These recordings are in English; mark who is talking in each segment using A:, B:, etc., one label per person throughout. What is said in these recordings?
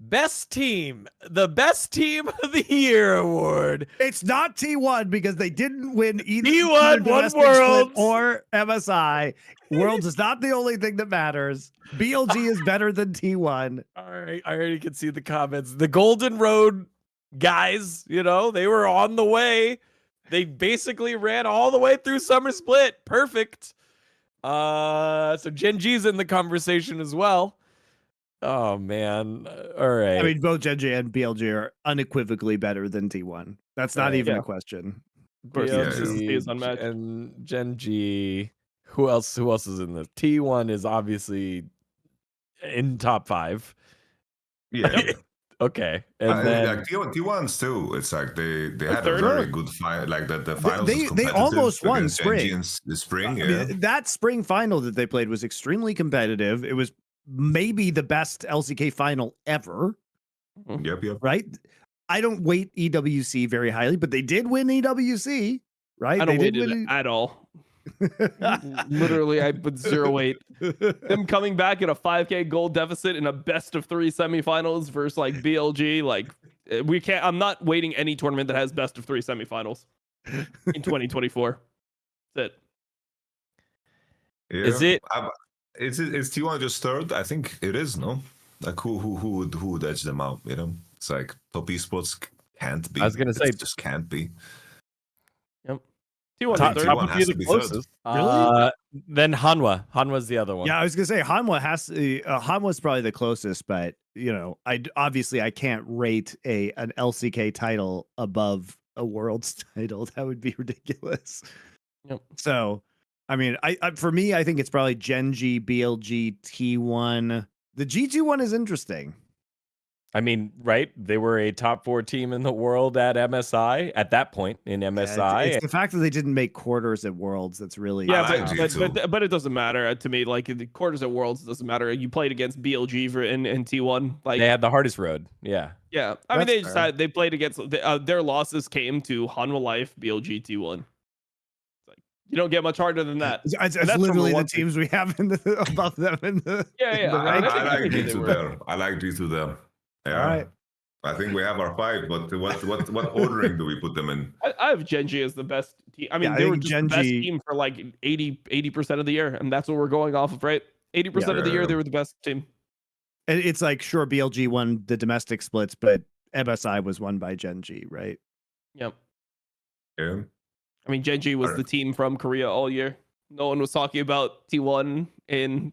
A: Best team, the best team of the year award.
B: It's not T1 because they didn't win either
A: T1 won
B: domestic split
A: Worlds
B: or MSI. Worlds is not the only thing that matters. BLG is better than T1.
A: All right, I already can see the comments. The Golden Road guys, you know, they were on the way. They basically ran all the way through Summer Split. Perfect. So Gen.G's in the conversation as well. Oh man. All right.
B: I mean, both Gen.G and BLG are unequivocally better than T1. That's not even a question.
A: BLG is unmatched. And Gen.G. Who else is in this? T1 is obviously in top 5.
C: Yeah.
A: Okay. And then
C: like T1's too. It's like they had a very good fight. Like the finals.
B: They almost won
C: spring. The spring, yeah.
B: I mean, that spring final that they played was extremely competitive. It was maybe the best LCK final ever.
C: Yep.
B: Right? I don't weight EWC very highly, but they did win EWC, right?
D: I don't weight it at all. Literally, I put 0 weight. Them coming back at a 5K gold deficit in a best of 3 semifinals versus like BLG, like we can't. I'm not waiting any tournament that has best of 3 semifinals in 2024. That's it.
C: Yeah. Is T1 just third? I think it is. No, like who would edge them out? You know, it's like top esports can't be.
A: I was gonna say
C: just can't be.
D: Yep.
A: Top of the closest. Really? Then Hanwha's the other one.
B: Yeah, I was gonna say Hanwha Hanwha's probably the closest, but you know, I can't rate an LCK title above a Worlds title. That would be ridiculous.
D: Yep.
B: So, I mean, for me, I think it's probably Gen.G, BLG, T1. The G2 one is interesting.
A: I mean, right? They were a top 4 team in the world at MSI at that point in MSI.
B: Yeah, it's the fact that they didn't make quarters at Worlds that's really
D: but it doesn't matter to me. Like the quarters at Worlds doesn't matter. You played against BLG in T1. Like
A: they had the hardest road. Yeah.
D: Yeah. I mean, they played against their losses came to Hanwha Life, BLG, T1. You don't get much harder than that.
B: It's literally the teams we have above them in the
C: I like G2 there. I like G2 there. Yeah.
B: All right.
C: I think we have our 5, but what ordering do we put them in?
D: I have Gen.G as the best team. I mean, they were just the best team for like 80% of the year, and that's what we're going off of, right? 80% of the year, they were the best team.
B: And it's like, sure, BLG won the domestic splits, but MSI was won by Gen.G, right?
D: Yep.
C: Yeah.
D: I mean, Gen.G was the team from Korea all year. No one was talking about T1 in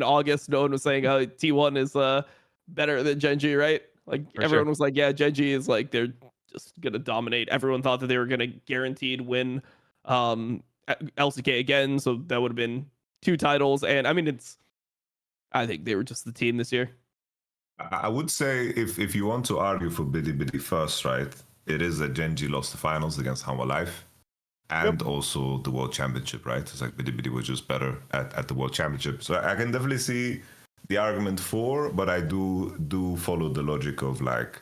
D: August. No one was saying T1 is better than Gen.G, right? Like everyone was like, yeah, Gen.G is like they're just gonna dominate. Everyone thought that they were gonna guaranteed win LCK again, so that would have been 2 titles. And I mean, I think they were just the team this year.
C: I would say if you want to argue for Bidi first, right, it is that Gen.G lost the finals against Hanwha Life and also the World Championship, right? It's like Bidi was just better at the World Championship. So I can definitely see the argument for, but I do follow the logic of like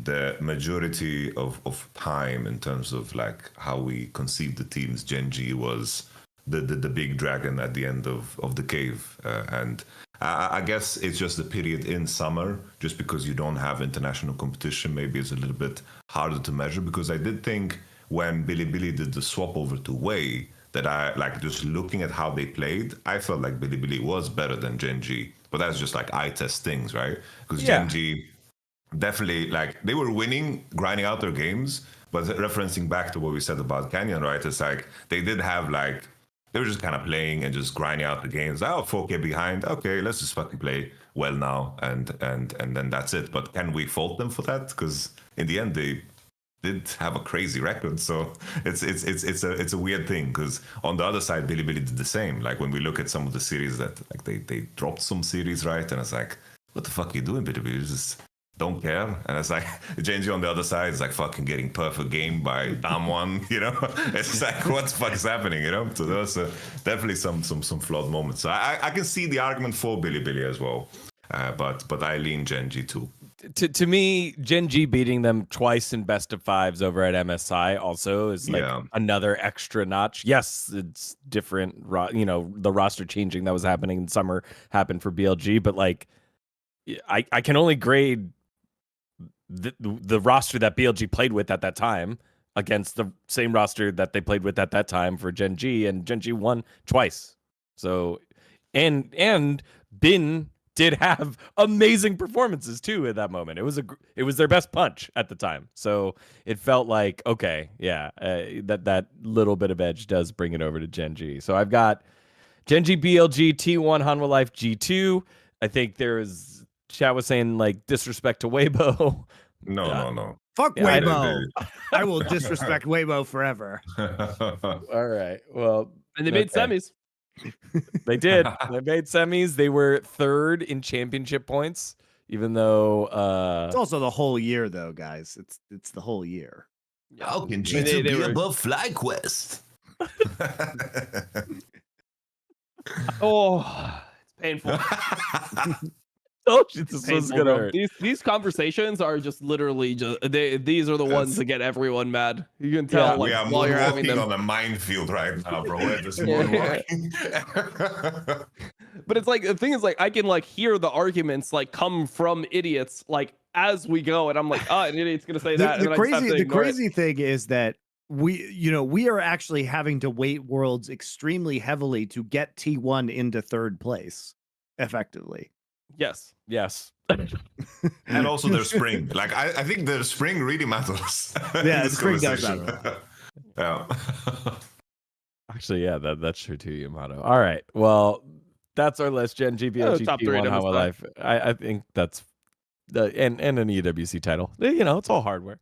C: the majority of time in terms of like how we conceive the teams. Gen.G was the big dragon at the end of the cave, and I guess it's just the period in summer, just because you don't have international competition. Maybe it's a little bit harder to measure, because I did think when Bilibili did the swap over to Way, that I like just looking at how they played, I felt like Bilibili was better than Gen.G. But that's just like eye test things, right? Because Gen.G definitely, like, they were winning, grinding out their games, but referencing back to what we said about Canyon, right? It's like they did have like, they were just kind of playing and just grinding out the games. 4K behind. Okay, let's just fucking play well now, and then that's it. But can we fault them for that? Because in the end, they did have a crazy record, so it's a weird thing. Because on the other side, Bilibili did the same. Like when we look at some of the series that like they dropped some series, right? And it's like, what the fuck are you doing, Bilibili? You just don't care. And it's like Gen.G on the other side is like fucking getting perfect game by Damwon, you know? It's like, what the fuck is happening, you know? So there was definitely some flawed moments. So I can see the argument for Bilibili as well, but I lean Gen.G too.
A: To me, Gen.G beating them twice in best of 5s over at MSI also is like another extra notch. Yes, it's different. You know, the roster changing that was happening in summer happened for BLG, but like I can only grade the roster that BLG played with at that time against the same roster that they played with at that time for Gen.G, and Gen.G won twice. So, and Bin did have amazing performances too at that moment. It was their best punch at the time. So it felt like, okay, yeah, that little bit of edge does bring it over to Gen.G. So I've got Gen.G, BLG, T1, Hanwha Life, G2. I think there is, chat was saying like disrespect to Weibo.
C: No.
B: Fuck
A: Yeah,
B: Weibo. I will disrespect Weibo forever.
A: All right. Well,
D: And they made semis.
A: They did. They made semis. They were third in championship points, even though
B: It's also the whole year, though, guys. It's the whole year.
C: How can
D: G2
C: G2
D: be
C: be
D: were-
C: above FlyQuest?
D: Oh, it's painful.
A: told you this was
D: Painful,
A: gonna
D: bro.
A: hurt.
D: These conversations are just literally these are the ones that get everyone mad. You can tell
A: Yeah.
C: We
D: like
C: are
D: while you're having
C: moonwalking
D: them.
C: on a minefield right now, bro. We're just
D: Yeah.
C: moonwalking.
D: But it's like the thing is like I can like hear the arguments like come from idiots like as we go, and I'm like, oh, an idiot's gonna say that.
B: The
D: and then I just have to
B: the
D: ignore it.
B: crazy thing is that we are actually having to weight worlds extremely heavily to get T1 into third place effectively.
D: Yes.
A: Yes.
C: And also their spring. Like I think their spring really matters. in
B: Yeah,
C: this
B: spring does
C: conversation. Yeah.
A: Actually, yeah, that's true too, Yamato. All right. Well, that's our list. Gen.G, BLG,
D: top three
A: T1,
D: numbers
A: Hanwha
D: back.
A: Life. I think that's and an EWC title. You know, it's all hardware.